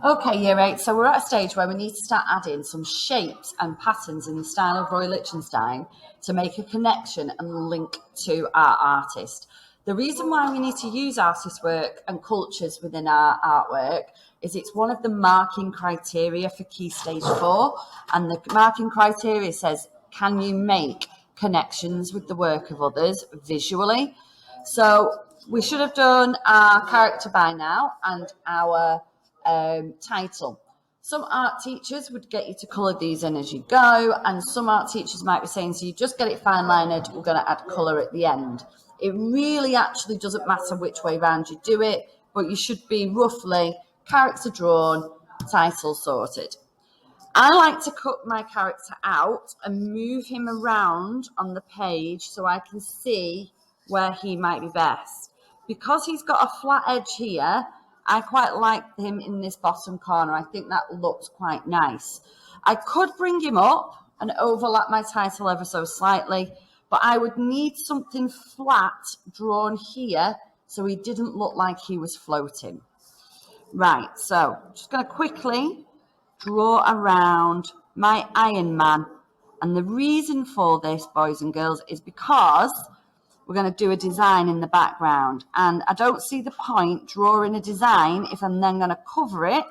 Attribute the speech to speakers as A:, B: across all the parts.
A: Okay, year 8, so we're at a stage where we need to start adding some shapes and patterns in the style of Roy Lichtenstein to make a connection and link to our artist. The reason why we need to use artist work and cultures within our artwork is it's one of the marking criteria for Key Stage 4, and the marking criteria says, can you make connections with the work of others visually? So we should have done our character by now and our title. Some art teachers would get you to colour these in as you go, and some art teachers might be saying, so you just get it fine lined, we're going to add colour at the end. It really actually doesn't matter which way round you do it, but you should be roughly character drawn, title sorted. I like to cut my character out and move him around on the page so I can see where he might be best. Because he's got a flat edge here, I quite like him in this bottom corner. I think that looks quite nice. I could bring him up and overlap my title ever so slightly, but I would need something flat drawn here so he didn't look like he was floating. Right, so just going to quickly draw around my Iron Man. And the reason for this, boys and girls, is because we're going to do a design in the background. And I don't see the point drawing a design if I'm then going to cover it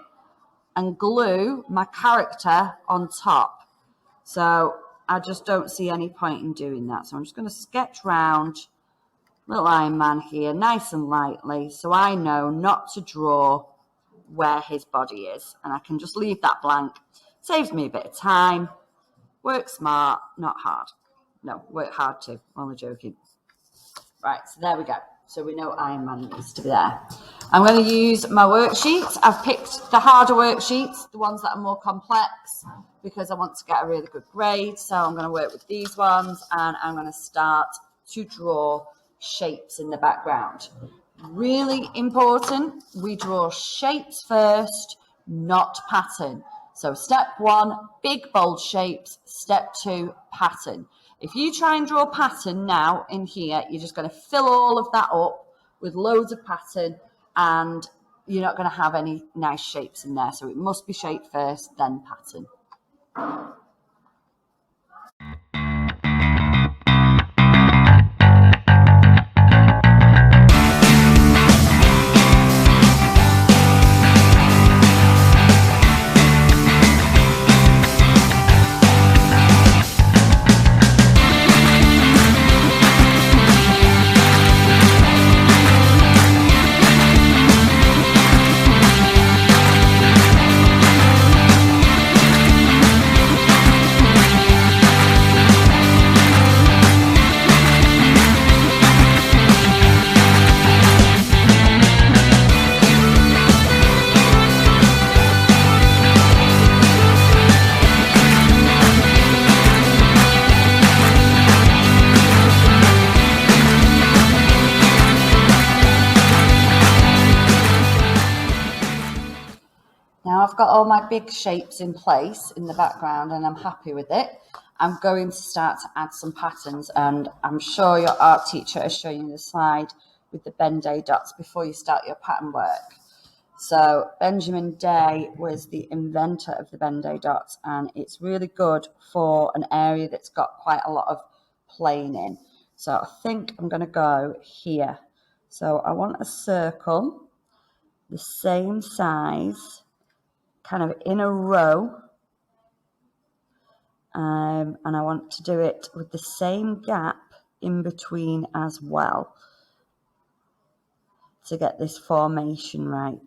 A: and glue my character on top. So I just don't see any point in doing that. So I'm just going to sketch round little Iron Man here, nice and lightly, so I know not to draw where his body is. And I can just leave that blank. Saves me a bit of time. Work smart, not hard. No, work hard too. Only joking. Right, so there we go. So we know Iron Man needs to be there. I'm going to use my worksheets. I've picked the harder worksheets, the ones that are more complex, because I want to get a really good grade. So I'm going to work with these ones, and I'm going to start to draw shapes in the background. Really important, we draw shapes first, not pattern. So step 1, big bold shapes. Step 2, pattern. If you try and draw a pattern now in here, you're just going to fill all of that up with loads of pattern, and you're not going to have any nice shapes in there. So it must be shape first, then pattern. Now I've got all my big shapes in place in the background and I'm happy with it. I'm going to start to add some patterns, and I'm sure your art teacher is showing you the slide with the Benday dots before you start your pattern work. So Benjamin Day was the inventor of the Benday dots, and it's really good for an area that's got quite a lot of plane in. So I think I'm going to go here. So I want a circle the same size, kind of in a row, and I want to do it with the same gap in between as well to get this formation right.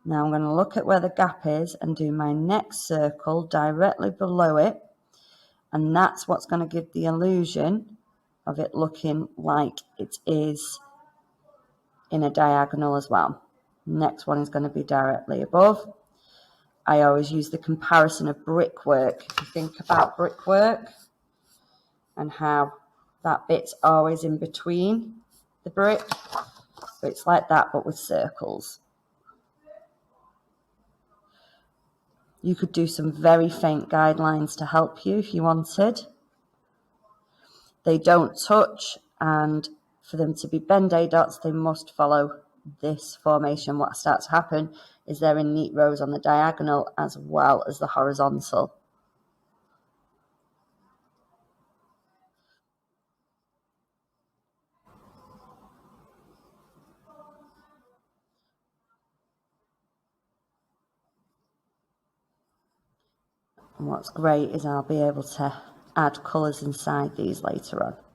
A: Now I'm going to look at where the gap is and do my next circle directly below it, and that's what's going to give the illusion of it looking like it is in a diagonal as well. Next one is going to be directly above. I always use the comparison of brickwork. If you think about brickwork and how that bit's always in between the brick, it's like that but with circles. You could do some very faint guidelines to help you if you wanted. They don't touch, and for them to be Benday dots, they must follow this formation, what starts to happen is they're in neat rows on the diagonal as well as the horizontal. And what's great is I'll be able to add colours inside these later on.